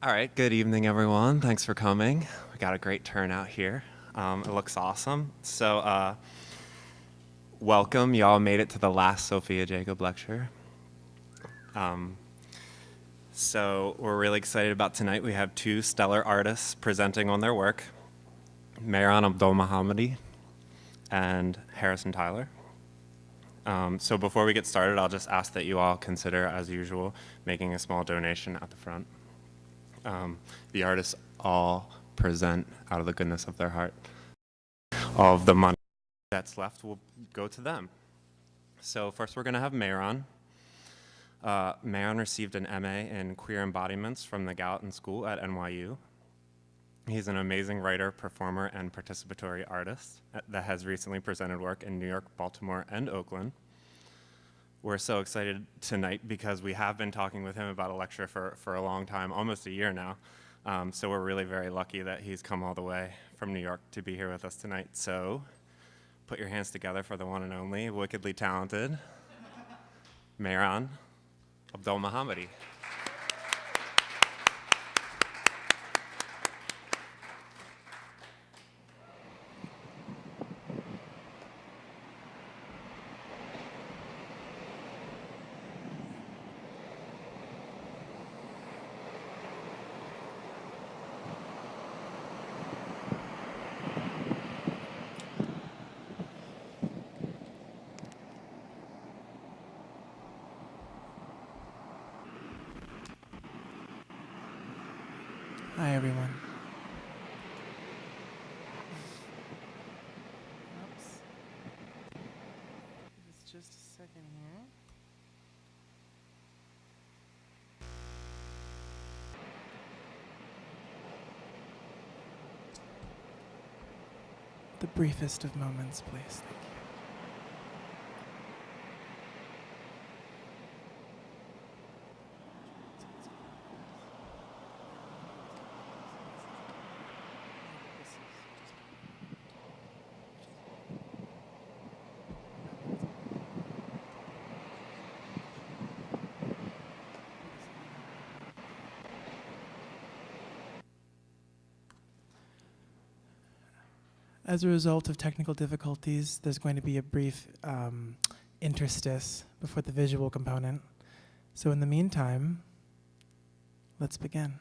All right, good evening, everyone. Thanks for coming. We got a great turnout here. It looks awesome. Welcome. Y'all made it to the last Sophia Jacob lecture. We're really excited about tonight. We have two stellar artists presenting on their work, Mehron Abdollmohammadi and Harrison Tyler. So before we get started, I'll just ask that you all consider, as usual, making a small donation at the front. The artists all present out of the goodness of their heart. All of the money that's left will go to them. So first we're going to have Mehron. Mehron received an MA in Queer Embodiments from the Gallatin School at NYU. He's an amazing writer, performer, and participatory artist that has recently presented work in New York, Baltimore, and Oakland. We're so excited tonight because we have been talking with him about a lecture for a long time, almost a year now. So we're really very lucky that he's come all the way from New York to be here with us tonight. So put your hands together for the one and only, wickedly talented, Mehron Abdollmohammadi. Hi, everyone. Oops. Give us just a second here. The briefest of moments, please. Thank you. As a result of technical difficulties, there's going to be a brief interstice before the visual component. So in the meantime, let's begin.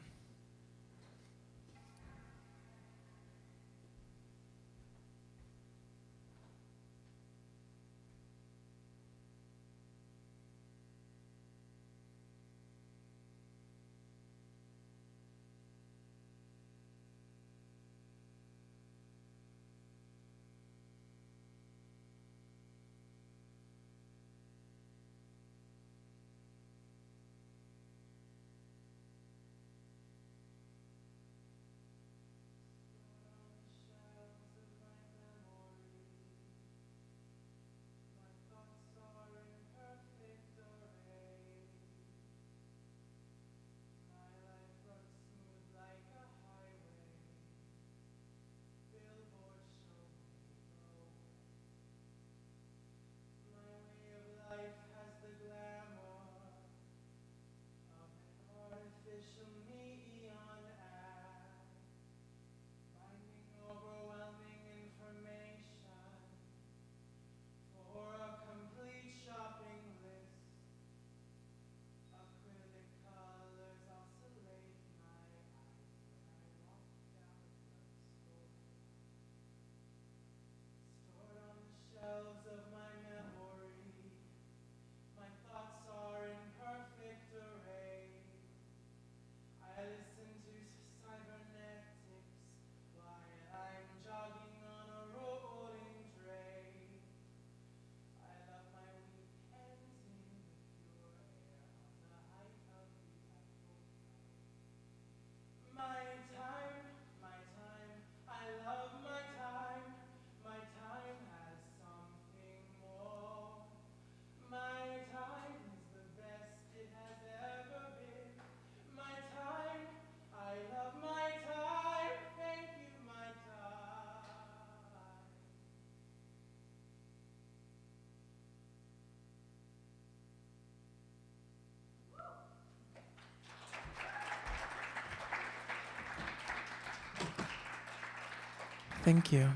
Thank you.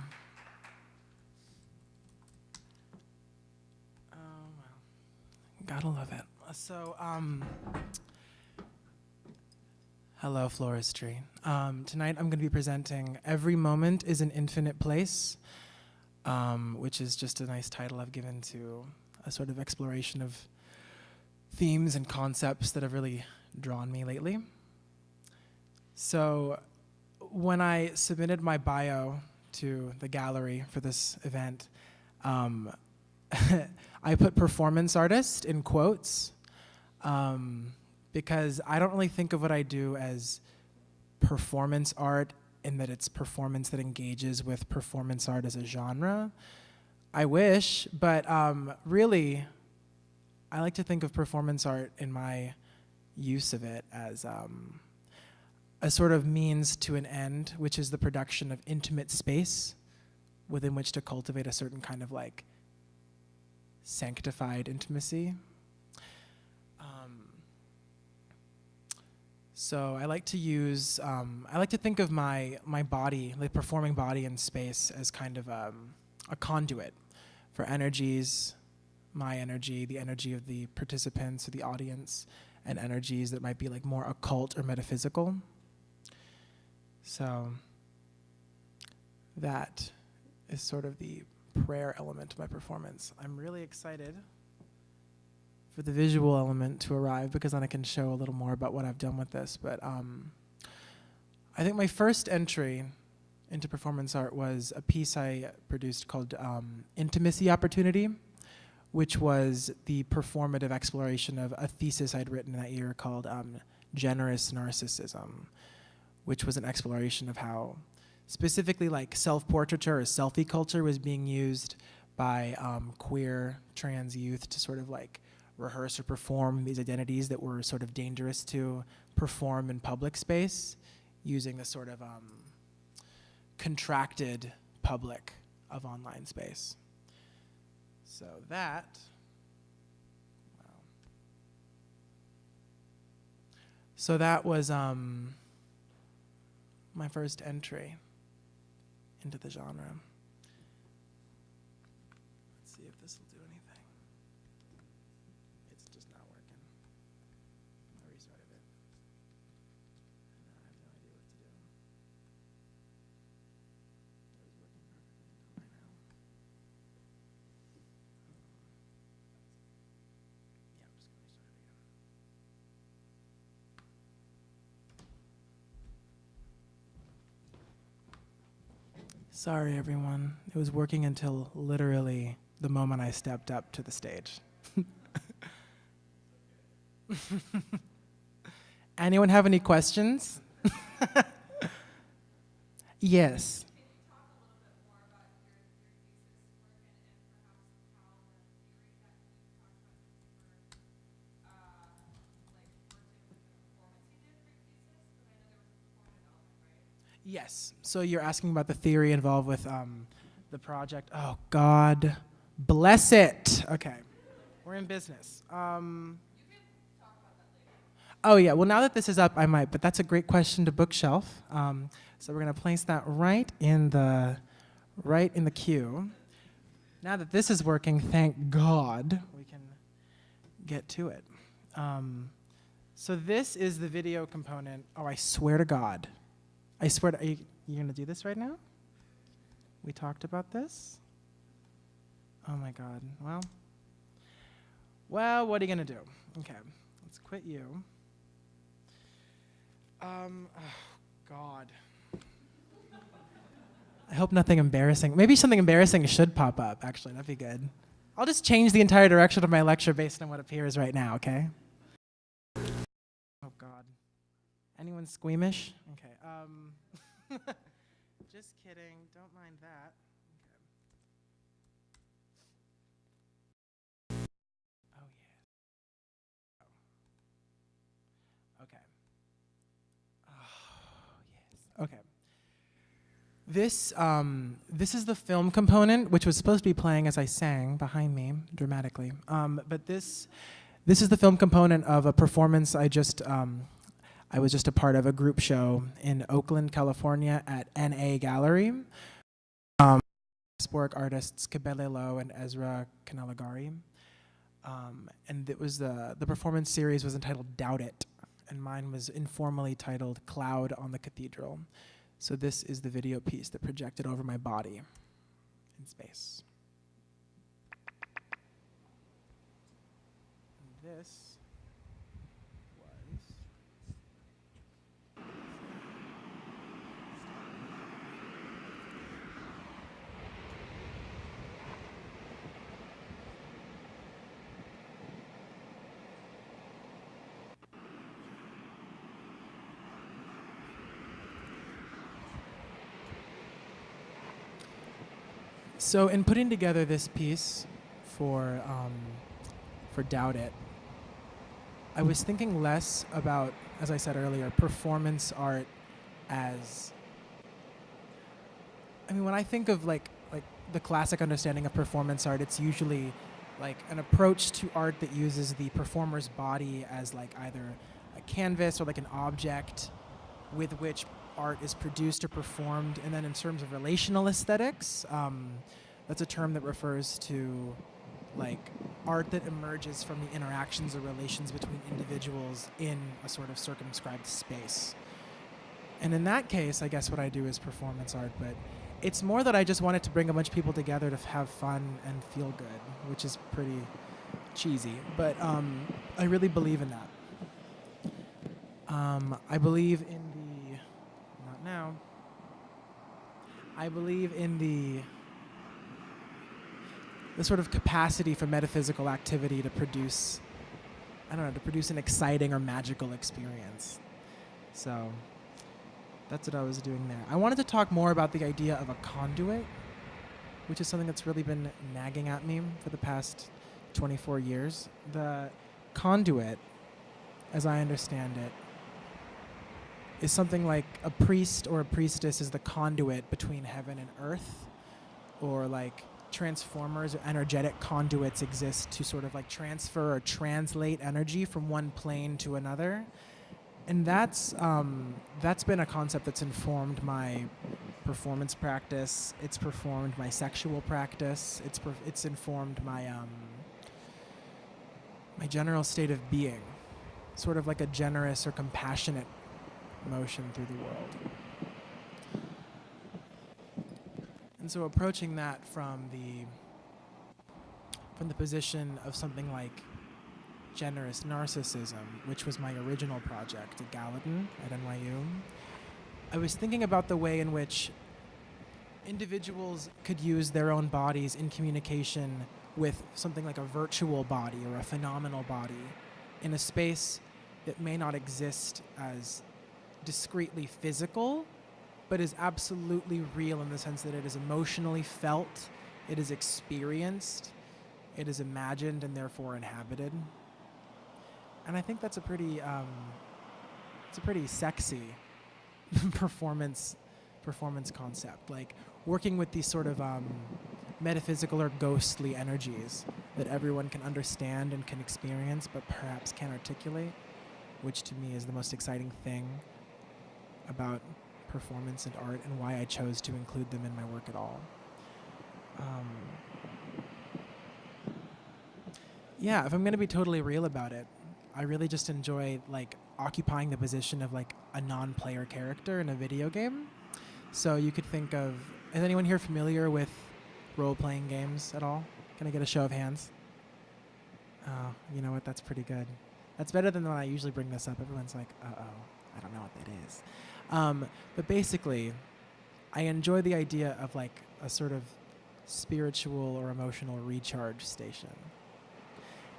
Oh, well, gotta love it. So, hello, floristry. Tonight I'm going to be presenting Every Moment is an Infinite Place, which is just a nice title I've given to a sort of exploration of themes and concepts that have really drawn me lately. So when I submitted my bio to the gallery for this event, I put performance artist in quotes because I don't really think of what I do as performance art in that it's performance that engages with performance art as a genre. I wish, but really, I like to think of performance art in my use of it as a sort of means to an end, which is the production of intimate space within which to cultivate a certain kind of like sanctified intimacy. So I like to use, I like to think of my body, like performing body in space, as kind of a conduit for energies, my energy, the energy of the participants or the audience, and energies that might be like more occult or metaphysical. So that is sort of the prayer element of my performance. I'm really excited for the visual element to arrive because then I can show a little more about what I've done with this. But I think my first entry into performance art was a piece I produced called Intimacy Opportunity, which was the performative exploration of a thesis I'd written that year called Generous Narcissism, which was an exploration of how specifically like self-portraiture or selfie culture was being used by queer trans youth to sort of like rehearse or perform these identities that were sort of dangerous to perform in public space using the sort of contracted public of online space. So that, wow. So that was my first entry into the genre. Let's see if this will do anything. It's just not working. I restarted it. And I have no idea what to do. It was working perfectly until right now. Yeah, I'm just going to restart it again. Sorry, everyone. It was working until literally the moment I stepped up to the stage. Anyone have any questions? Yes. Yes. So you're asking about the theory involved with the project. Oh, God bless it. Okay. We're in business. Oh, yeah. Well, now that this is up, I might. But that's a great question to bookshelf. So we're going to place that right in the queue. Now that this is working, thank God, we can get to it. So this is the video component. Oh, I swear to God. I swear to, are you going to do this right now? We talked about this? Oh my God. Well, what are you going to do? Okay, let's quit you. Oh God. I hope nothing embarrassing. Maybe something embarrassing should pop up, actually. That'd be good. I'll just change the entire direction of my lecture based on what appears right now, okay? Oh God. Anyone squeamish? Okay. Just kidding. Don't mind that. Okay. Oh yeah. Okay. Oh yes. Okay. This is the film component, which was supposed to be playing as I sang behind me dramatically. But this is the film component of a performance I was just a part of a group show in Oakland, California at NA Gallery, diasporic artists Kabele Lo and Ezra Kanalagari. And it was the performance series was entitled Doubt It, and mine was informally titled Cloud on the Cathedral. So this is the video piece that projected over my body in space. And this was... So in putting together this piece for Doubt It, I was thinking less about, as I said earlier, performance art as... I mean, when I think of like the classic understanding of performance art, it's usually like an approach to art that uses the performer's body as like either a canvas or like an object with which art is produced or performed. And then in terms of relational aesthetics, that's a term that refers to like art that emerges from the interactions or relations between individuals in a sort of circumscribed space. And in that case, I guess what I do is performance art, but it's more that I just wanted to bring a bunch of people together to have fun and feel good, which is pretty cheesy, but I really believe in that. I believe in the... not now. I believe in the sort of capacity for metaphysical activity to produce, I don't know, to produce an exciting or magical experience. So that's what I was doing there. I wanted to talk more about the idea of a conduit, which is something that's really been nagging at me for the past 24 years. The conduit, as I understand it, is something like a priest or a priestess is the conduit between heaven and earth, or like transformers or energetic conduits exist to sort of like transfer or translate energy from one plane to another. And that's been a concept that's informed my performance practice. It's informed my sexual practice. It's informed my my general state of being, sort of like a generous or compassionate motion through the world. And so approaching that from the position of something like generous narcissism, which was my original project at Gallatin at NYU, I was thinking about the way in which individuals could use their own bodies in communication with something like a virtual body or a phenomenal body in a space that may not exist as discretely physical, but is absolutely real in the sense that it is emotionally felt, it is experienced, it is imagined and therefore inhabited. And I think that's a pretty sexy performance concept, like working with these sort of metaphysical or ghostly energies that everyone can understand and can experience, but perhaps can't articulate, which to me is the most exciting thing about performance and art and why I chose to include them in my work at all. Yeah, if I'm going to be totally real about it, I really just enjoy like occupying the position of like a non-player character in a video game. So you could think of, is anyone here familiar with role-playing games at all? Can I get a show of hands? Oh, you know what? That's pretty good. That's better than when I usually bring this up. Everyone's like, uh-oh, I don't know what that is. But basically, I enjoy the idea of like a sort of spiritual or emotional recharge station.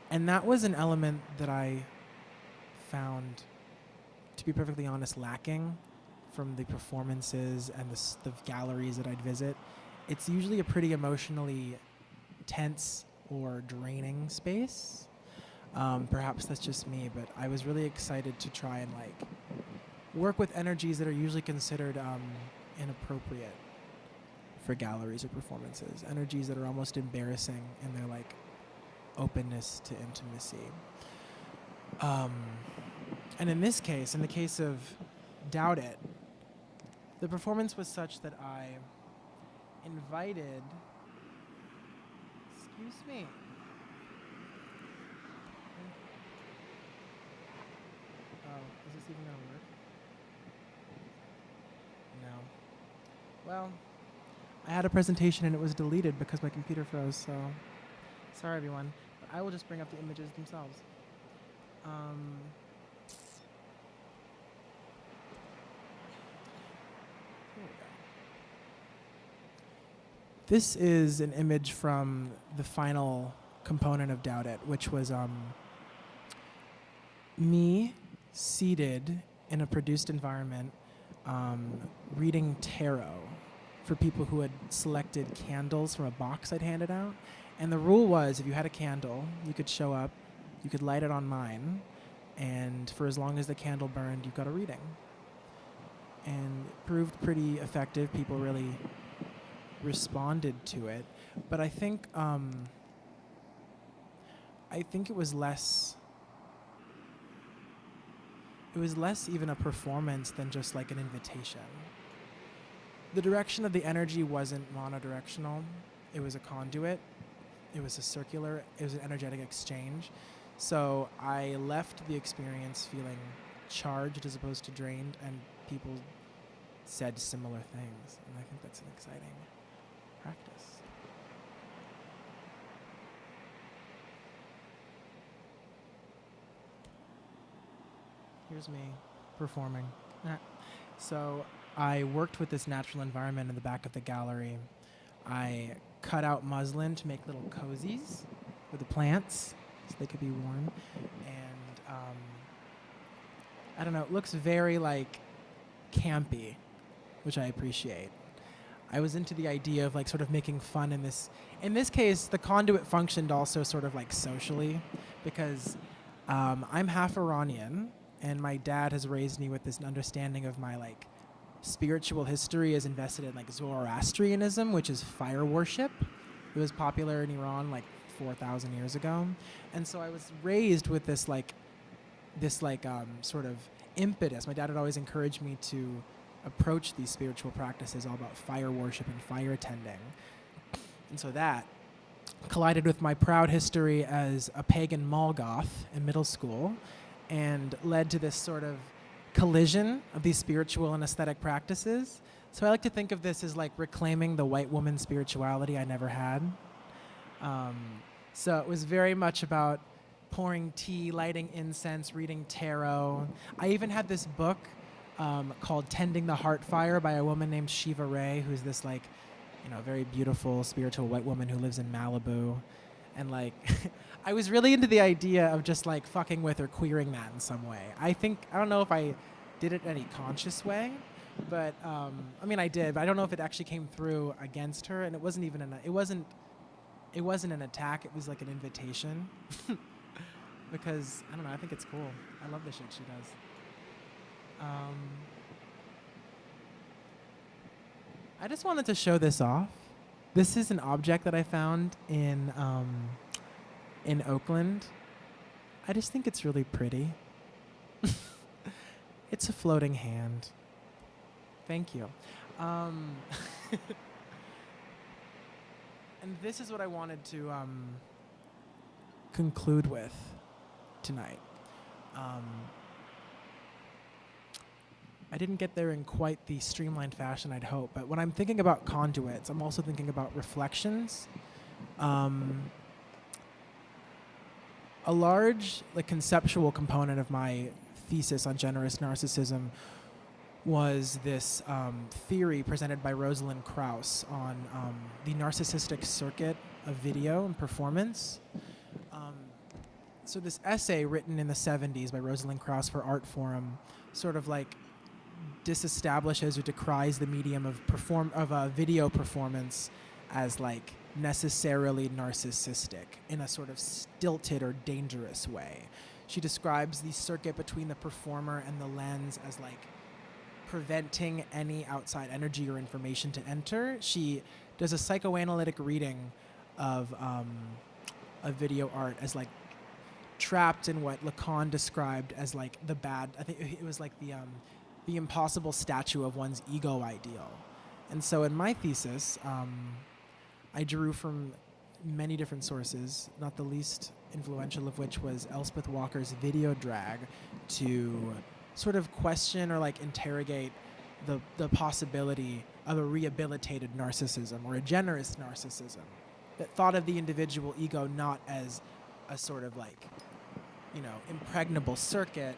And that was an element that I found, to be perfectly honest, lacking from the performances and the galleries that I'd visit. It's usually a pretty emotionally tense or draining space. Perhaps that's just me, but I was really excited to try and like work with energies that are usually considered inappropriate for galleries or performances. Energies that are almost embarrassing in their like openness to intimacy. And in this case, in the case of Doubt It, the performance was such that I invited Excuse me. Oh, is this even gonna work? No. Well, I had a presentation and it was deleted because my computer froze, so sorry everyone. But I will just bring up the images themselves. Here we go. This is an image from the final component of Doubt It, which was me seated in a produced environment reading tarot for people who had selected candles from a box I'd handed out. And the rule was if you had a candle, you could show up, you could light it on mine, and for as long as the candle burned, you got a reading. And it proved pretty effective. People really responded to it. But I think it was less even a performance than just like an invitation. The direction of the energy wasn't monodirectional. It was a conduit. It was an energetic exchange. So I left the experience feeling charged as opposed to drained, and people said similar things. And I think that's an exciting practice. Here's me performing. So I worked with this natural environment in the back of the gallery. I cut out muslin to make little cozies for the plants so they could be warm. And I don't know, it looks very like campy, which I appreciate. I was into the idea of like sort of making fun in this. In this case, the conduit functioned also sort of like socially because I'm half Iranian, and my dad has raised me with this understanding of my like spiritual history is invested in like Zoroastrianism, which is fire worship. It was popular in Iran like 4,000 years ago. And so I was raised with this sort of impetus. My dad had always encouraged me to approach these spiritual practices all about fire worship and fire tending. And so that collided with my proud history as a pagan Molgoth in middle school and led to this sort of collision of these spiritual and aesthetic practices. So I like to think of this as like reclaiming the white woman spirituality I never had. So it was very much about pouring tea, lighting incense, reading tarot. I even had this book called Tending the Heart Fire by a woman named Shiva Ray, who's this like, very beautiful spiritual white woman who lives in Malibu. And like, I was really into the idea of just like fucking with or queering that in some way. I don't know if I did it in any conscious way, but I did, but I don't know if it actually came through against her. And it wasn't even it wasn't an attack. It was like an invitation because I don't know. I think it's cool. I love the shit she does. I just wanted to show this off. This is an object that I found in Oakland. I just think it's really pretty. It's a floating hand. Thank you. And this is what I wanted to conclude with tonight. I didn't get there in quite the streamlined fashion I'd hoped, but when I'm thinking about conduits, I'm also thinking about reflections. A large conceptual component of my thesis on generous narcissism was this theory presented by Rosalind Krauss on the narcissistic circuit of video and performance. So this essay written in the 70s by Rosalind Krauss for Art Forum sort of like disestablishes or decries the medium of video performance as like necessarily narcissistic in a sort of stilted or dangerous way. She describes the circuit between the performer and the lens as like preventing any outside energy or information to enter. She does a psychoanalytic reading of video art as like trapped in what Lacan described as like the bad. I think it was like the impossible statue of one's ego ideal. And so in my thesis, I drew from many different sources, not the least influential of which was Elspeth Walker's video drag, to sort of question or like interrogate the possibility of a rehabilitated narcissism or a generous narcissism that thought of the individual ego not as a sort of like, impregnable circuit,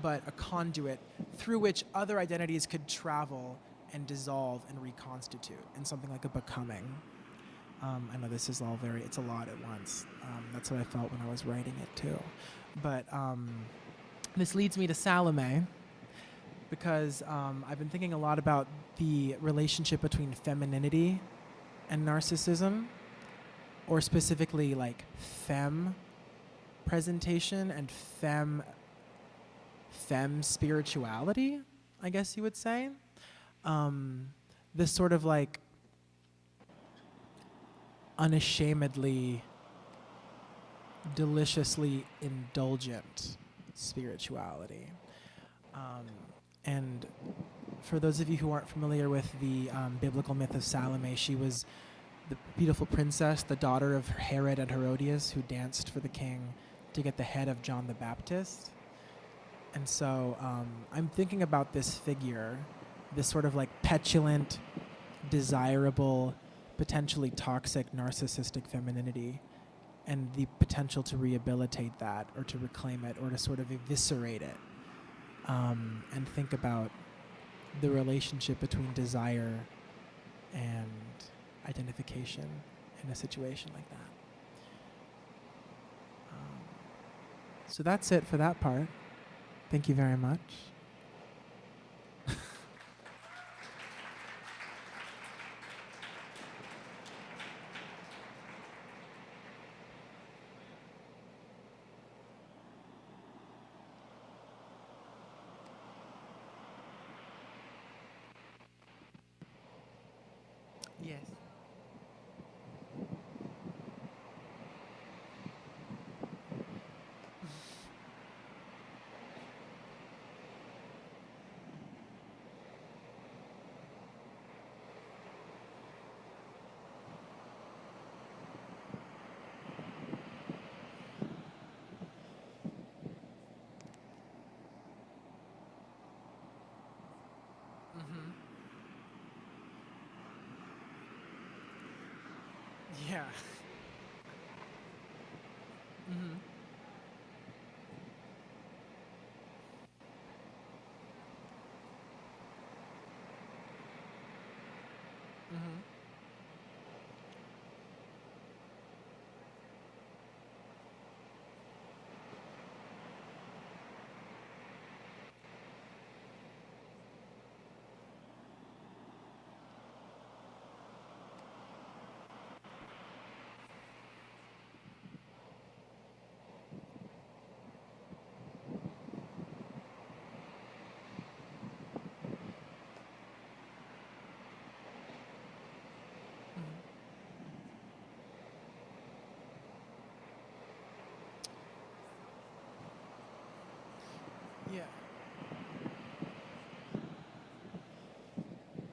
but a conduit through which other identities could travel and dissolve and reconstitute in something like a becoming. I know this is all it's a lot at once. That's what I felt when I was writing it too. But this leads me to Salome, because I've been thinking a lot about the relationship between femininity and narcissism, or specifically like femme presentation and femme spirituality, I guess you would say. This sort of like unashamedly, deliciously indulgent spirituality. And for those of you who aren't familiar with the biblical myth of Salome, she was the beautiful princess, the daughter of Herod and Herodias, who danced for the king to get the head of John the Baptist. And so I'm thinking about this figure, this sort of like petulant, desirable, potentially toxic, narcissistic femininity, and the potential to rehabilitate that or to reclaim it or to sort of eviscerate it, and think about the relationship between desire and identification in a situation like that. So that's it for that part. Thank you very much. Yes. Mm-hmm. Yeah. Mm-hmm. Mm-hmm. Yeah.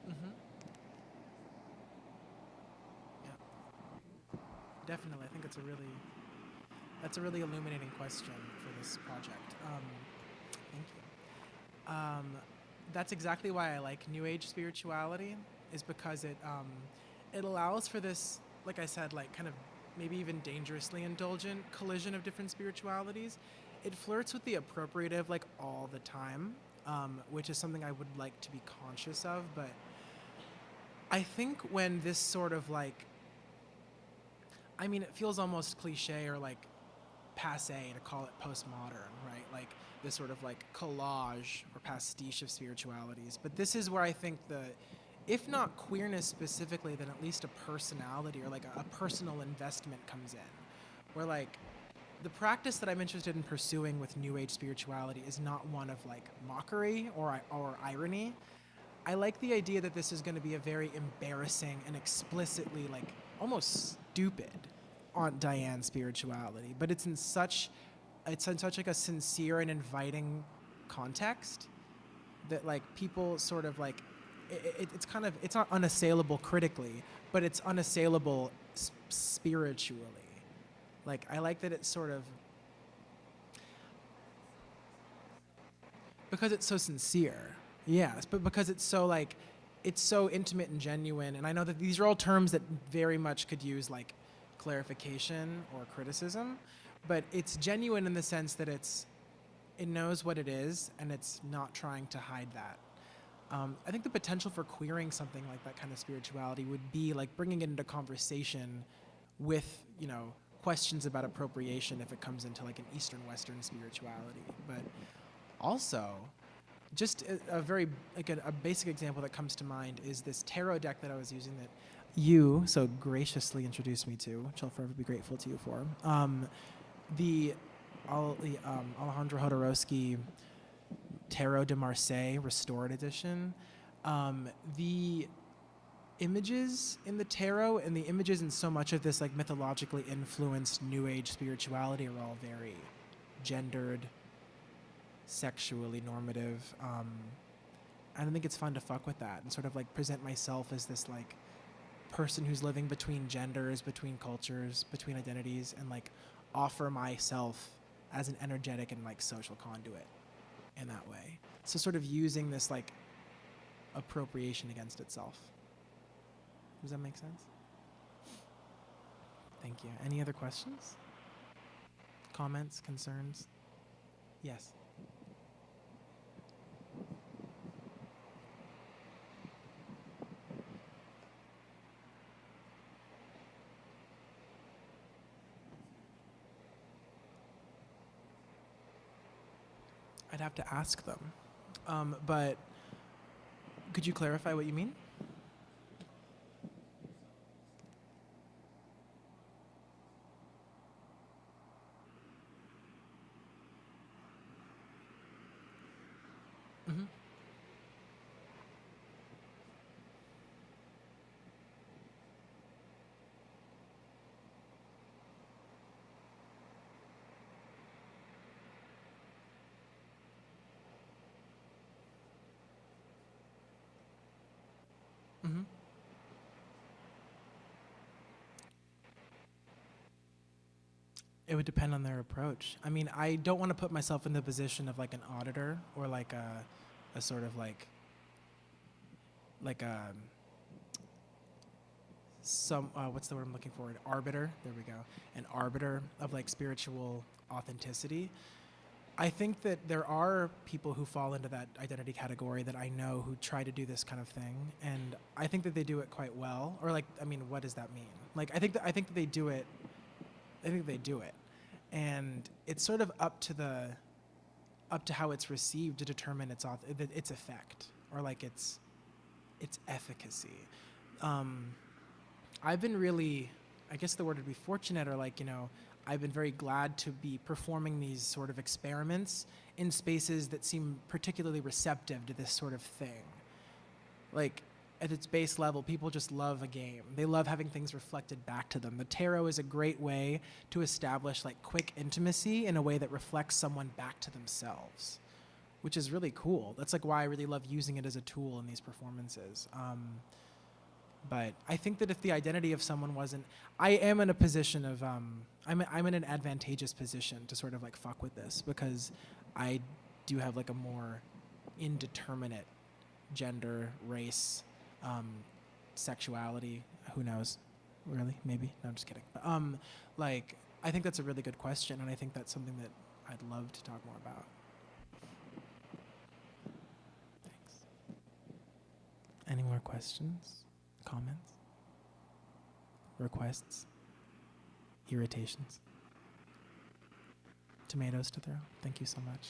Mm-hmm. Yeah. Definitely. I think that's a really illuminating question for this project. Thank you. That's exactly why I like New Age spirituality, is because it allows for this, like I said, like kind of maybe even dangerously indulgent collision of different spiritualities. It flirts with the appropriative like all the time, which is something I would like to be conscious of. But I think when this sort of like, I mean, it feels almost cliche or like passe to call it postmodern, right? Like this sort of like collage or pastiche of spiritualities. But this is where I think if not queerness specifically, then at least a personality or like a personal investment comes in, where like the practice that I'm interested in pursuing with New Age spirituality is not one of like mockery or irony. I like the idea that this is going to be a very embarrassing and explicitly like almost stupid Aunt Diane spirituality, but it's in such like a sincere and inviting context that like people sort of like it's not unassailable critically, but it's unassailable spiritually. Like, I like that it's sort of, because it's so sincere. Yes, but because it's so like, it's so intimate and genuine. And I know that these are all terms that very much could use like clarification or criticism, but it's genuine in the sense that it knows what it is and it's not trying to hide that. I think the potential for queering something like that kind of spirituality would be like bringing it into conversation with, questions about appropriation if it comes into like an Eastern Western spirituality. But also, just a very, like a basic example that comes to mind is this tarot deck that I was using that you so graciously introduced me to, which I'll forever be grateful to you for. The Alejandro Jodorowsky Tarot de Marseille Restored Edition. The images in the tarot and the images in so much of this like mythologically influenced New Age spirituality are all very gendered, sexually normative. I don't think it's fun to fuck with that and sort of like present myself as this like person who's living between genders, between cultures, between identities, and like offer myself as an energetic and like social conduit in that way. So sort of using this like appropriation against itself. Does that make sense? Thank you. Any other questions? Comments, concerns? Yes. I'd have to ask them. But could you clarify what you mean? Mm-hmm. Mm-hmm. It would depend on their approach. I mean, I don't want to put myself in the position of like an auditor or like a sort of like a some what's the word I'm looking for? An arbiter. There we go. An arbiter of like spiritual authenticity. I think that there are people who fall into that identity category that I know who try to do this kind of thing, and I think that they do it quite well. Or like, I mean, what does that mean? Like, I think that they do it. I think they do it, and it's sort of up to how it's received to determine its effect or like its efficacy. I've been really, I guess the word would be fortunate, or like, I've been very glad to be performing these sort of experiments in spaces that seem particularly receptive to this sort of thing. Like, at its base level, people just love a game. They love having things reflected back to them. The tarot is a great way to establish like quick intimacy in a way that reflects someone back to themselves, which is really cool. That's like why I really love using it as a tool in these performances. But I think that if the identity of someone wasn't, I am in a position of, I'm in an advantageous position to sort of like fuck with this because I do have like a more indeterminate gender, race, sexuality. Who knows? Really? Maybe? No, I'm just kidding. But, like, I think that's a really good question, and I think that's something that I'd love to talk more about. Thanks. Any more questions? Comments? Requests? Irritations? Tomatoes to throw? Thank you so much.